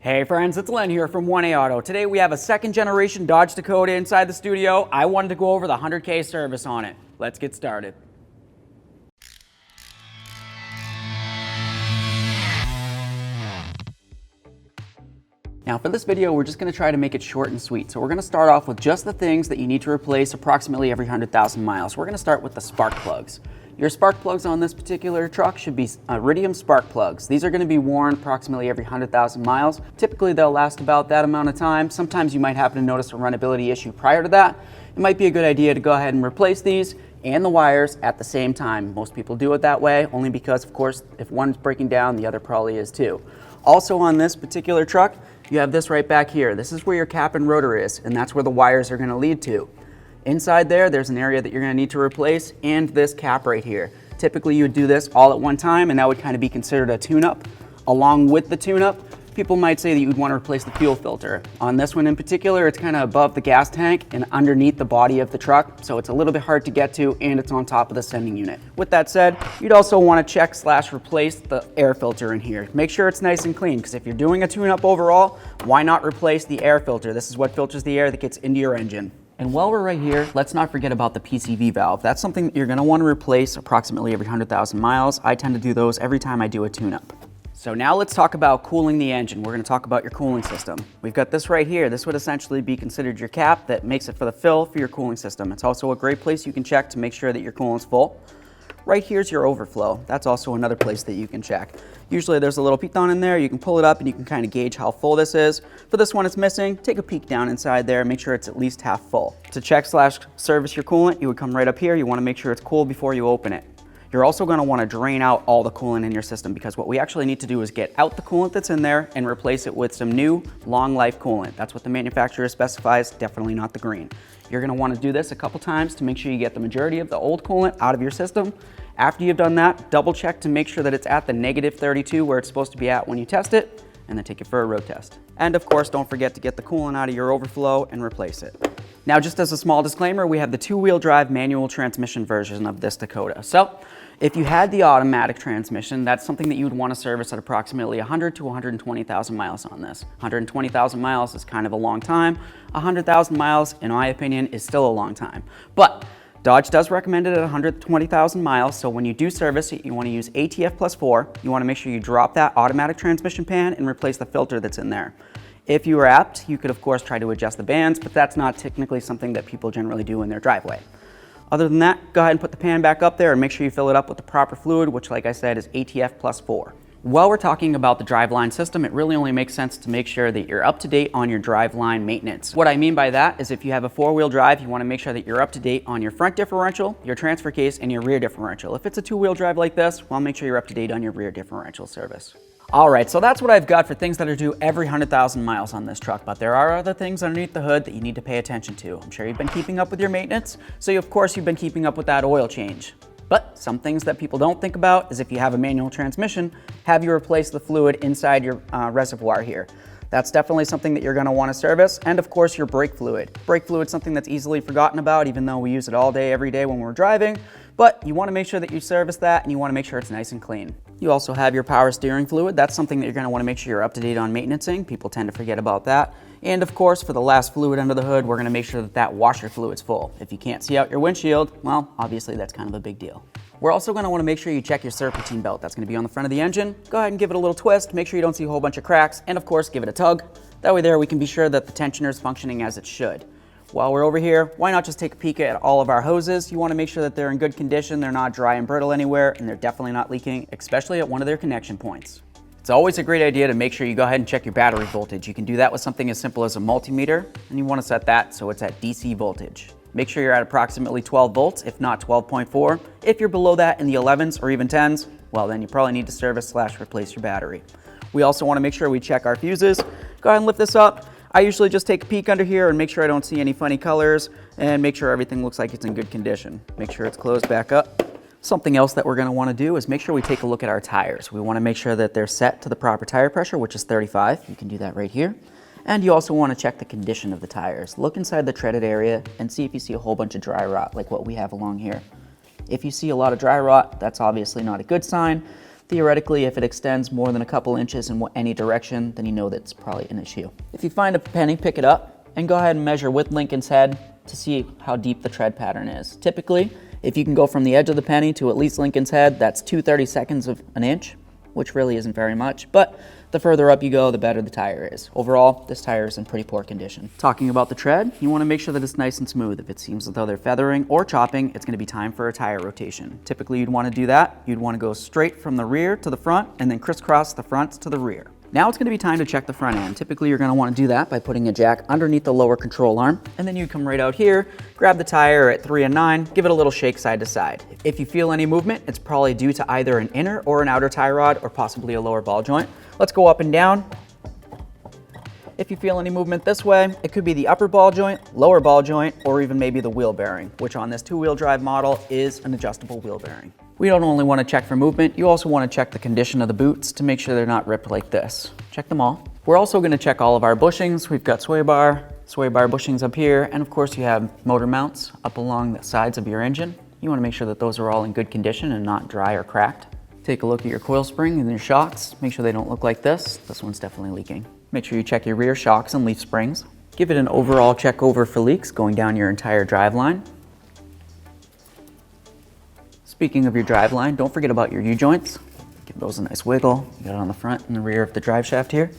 Hey friends, it's Len here from 1A Auto. Today we have a second generation Dodge Dakota inside the studio. I wanted to go over the 100K service on it. Let's get started. Now for this video, we're just going to try to make it short and sweet. So we're going to start off with just the things that you need to replace approximately every 100,000 miles. We're going to start with the spark plugs. Your spark plugs on this particular truck should be iridium spark plugs. These are going to be worn approximately every 100,000 miles. Typically they'll last about that amount of time. Sometimes you might happen to notice a runnability issue prior to that. It might be a good idea to go ahead and replace these and the wires at the same time. Most people do it that way only because, of course, if one's breaking down, the other probably is too. Also on this particular truck, you have this right back here. This is where your cap and rotor is, and that's where the wires are going to lead to. Inside there's an area that you're going to need to replace, and this cap right here. Typically you would do this all at one time, and that would kind of be considered a tune-up. Along with the tune-up, people might say that you would want to replace the fuel filter. On this one in particular, it's kind of above the gas tank and underneath the body of the truck, so it's a little bit hard to get to, and it's on top of the sending unit. With that said, you'd also want to check/replace the air filter in here. Make sure it's nice and clean, because if you're doing a tune-up overall, why not replace the air filter? This is what filters the air that gets into your engine. And while we're right here, let's not forget about the PCV valve. That's something that you're going to want to replace approximately every 100,000 miles. I tend to do those every time I do a tune-up. So now let's talk about cooling the engine. We're going to talk about your cooling system. We've got this right here. This would essentially be considered your cap that makes it for the fill for your cooling system. It's also a great place you can check to make sure that your coolant's full. Right here's your overflow. That's also another place that you can check. Usually there's a little piton in there. You can pull it up and you can kind of gauge how full this is. For this one it's missing, take a peek down inside there and make sure it's at least half full. To check/service your coolant, you would come right up here. You want to make sure it's cool before you open it. You're also going to want to drain out all the coolant in your system, because what we actually need to do is get out the coolant that's in there and replace it with some new long life coolant. That's what the manufacturer specifies, definitely not the green. You're going to want to do this a couple times to make sure you get the majority of the old coolant out of your system. After you've done that, double check to make sure that it's at the -32 where it's supposed to be at when you test it, and then take it for a road test. And of course, don't forget to get the coolant out of your overflow and replace it. Now, just as a small disclaimer, we have the two-wheel drive manual transmission version of this Dakota. So if you had the automatic transmission, that's something that you would want to service at approximately 100 to 120,000 miles on this. 120,000 miles is kind of a long time. 100,000 miles, in my opinion, is still a long time. But Dodge does recommend it at 120,000 miles, so when you do service it, you want to use ATF+4. You want to make sure you drop that automatic transmission pan and replace the filter that's in there. If you are apt, you could of course try to adjust the bands, but that's not technically something that people generally do in their driveway. Other than that, go ahead and put the pan back up there and make sure you fill it up with the proper fluid, which, like I said, is ATF+4. While we're talking about the Driveline system, it really only makes sense to make sure that you're up to date on your Driveline maintenance. What I mean by that is if you have a four-wheel drive, you want to make sure that you're up to date on your front differential, your transfer case, and your rear differential. If it's a two-wheel drive like this, well, make sure you're up to date on your rear differential service. All right, so that's what I've got for things that are due every 100,000 miles on this truck, but there are other things underneath the hood that you need to pay attention to. I'm sure you've been keeping up with your maintenance, so of course you've been keeping up with that oil change. But some things that people don't think about is if you have a manual transmission, have you replace the fluid inside your reservoir here. That's definitely something that you're going to want to service. And of course your brake fluid. Brake fluid is something that's easily forgotten about, even though we use it all day, every day when we're driving. But you want to make sure that you service that, and you want to make sure it's nice and clean. You also have your power steering fluid. That's something that you're going to want to make sure you're up to date on maintaining. People tend to forget about that. And of course, for the last fluid under the hood, we're going to make sure that that washer fluid's full. If you can't see out your windshield, well, obviously that's kind of a big deal. We're also going to want to make sure you check your serpentine belt. That's going to be on the front of the engine. Go ahead and give it a little twist. Make sure you don't see a whole bunch of cracks. And of course, give it a tug. That way there we can be sure that the tensioner is functioning as it should. While we're over here, why not just take a peek at all of our hoses? You want to make sure that they're in good condition, they're not dry and brittle anywhere, and they're definitely not leaking, especially at one of their connection points. It's always a great idea to make sure you go ahead and check your battery voltage. You can do that with something as simple as a multimeter, and you want to set that so it's at DC voltage. Make sure you're at approximately 12 volts, if not 12.4. If you're below that in the 11s or even 10s, well then you probably need to service/replace your battery. We also want to make sure we check our fuses. Go ahead and lift this up. I usually just take a peek under here and make sure I don't see any funny colors and make sure everything looks like it's in good condition. Make sure it's closed back up. Something else that we're going to want to do is make sure we take a look at our tires. We want to make sure that they're set to the proper tire pressure, which is 35. You can do that right here. And you also want to check the condition of the tires. Look inside the treaded area and see if you see a whole bunch of dry rot like what we have along here. If you see a lot of dry rot, that's obviously not a good sign. Theoretically, if it extends more than a couple inches in any direction, then you know that's probably an issue. If you find a penny, pick it up and go ahead and measure with Lincoln's head to see how deep the tread pattern is. Typically, if you can go from the edge of the penny to at least Lincoln's head, that's 2/32 of an inch, which really isn't very much, but the further up you go, the better the tire is. Overall, this tire is in pretty poor condition. Talking about the tread, you want to make sure that it's nice and smooth. If it seems as though they're feathering or chopping, it's going to be time for a tire rotation. Typically, you'd want to do that. You'd want to go straight from the rear to the front and then crisscross the front to the rear. Now it's going to be time to check the front end. Typically, you're going to want to do that by putting a jack underneath the lower control arm, and then you come right out here, grab the tire at 3 and 9, give it a little shake side to side. If you feel any movement, it's probably due to either an inner or an outer tie rod or possibly a lower ball joint. Let's go up and down. If you feel any movement this way, it could be the upper ball joint, lower ball joint, or even maybe the wheel bearing, which on this two-wheel drive model is an adjustable wheel bearing. We don't only want to check for movement, you also want to check the condition of the boots to make sure they're not ripped like this. Check them all. We're also going to check all of our bushings. We've got sway bar bushings up here, and of course you have motor mounts up along the sides of your engine. You want to make sure that those are all in good condition and not dry or cracked. Take a look at your coil spring and your shocks. Make sure they don't look like this. This one's definitely leaking. Make sure you check your rear shocks and leaf springs. Give it an overall check over for leaks going down your entire driveline. Speaking of your driveline, don't forget about your U-joints. Give those a nice wiggle. You got it on the front and the rear of the drive shaft here.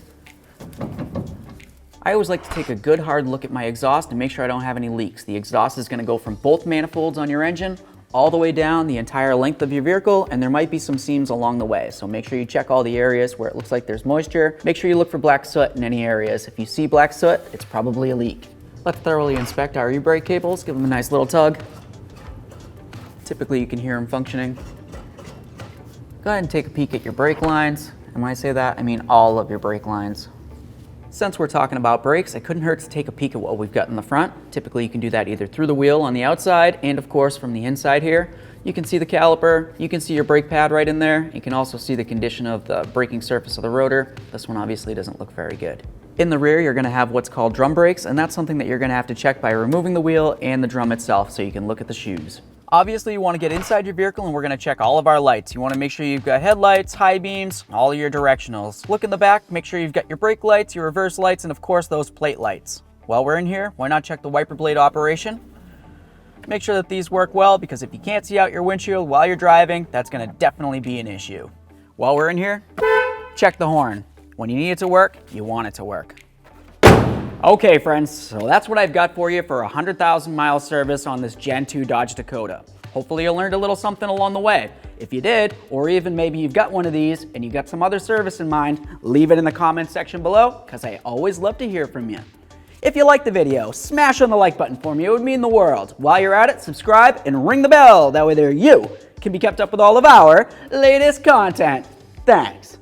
I always like to take a good hard look at my exhaust and make sure I don't have any leaks. The exhaust is going to go from both manifolds on your engine all the way down the entire length of your vehicle, and there might be some seams along the way. So make sure you check all the areas where it looks like there's moisture. Make sure you look for black soot in any areas. If you see black soot, it's probably a leak. Let's thoroughly inspect our e-brake cables. Give them a nice little tug. Typically you can hear them functioning. Go ahead and take a peek at your brake lines. And when I say that, I mean all of your brake lines. Since we're talking about brakes, it couldn't hurt to take a peek at what we've got in the front. Typically you can do that either through the wheel on the outside and of course from the inside here. You can see the caliper, you can see your brake pad right in there. You can also see the condition of the braking surface of the rotor. This one obviously doesn't look very good. In the rear, you're gonna have what's called drum brakes, and that's something that you're gonna have to check by removing the wheel and the drum itself so you can look at the shoes. Obviously, you want to get inside your vehicle and we're going to check all of our lights. You want to make sure you've got headlights, high beams, all of your directionals. Look in the back, make sure you've got your brake lights, your reverse lights, and of course those plate lights. While we're in here, why not check the wiper blade operation? Make sure that these work well, because if you can't see out your windshield while you're driving, that's going to definitely be an issue. While we're in here, check the horn. When you need it to work, you want it to work. Okay friends, so that's what I've got for you for a 100,000 mile service on this Gen 2 Dodge Dakota. Hopefully you learned a little something along the way. If you did, or even maybe you've got one of these and you've got some other service in mind, leave it in the comments section below, because I always love to hear from you. If you liked the video, smash on the like button for me, it would mean the world. While you're at it, subscribe and ring the bell, that way there you can be kept up with all of our latest content. Thanks.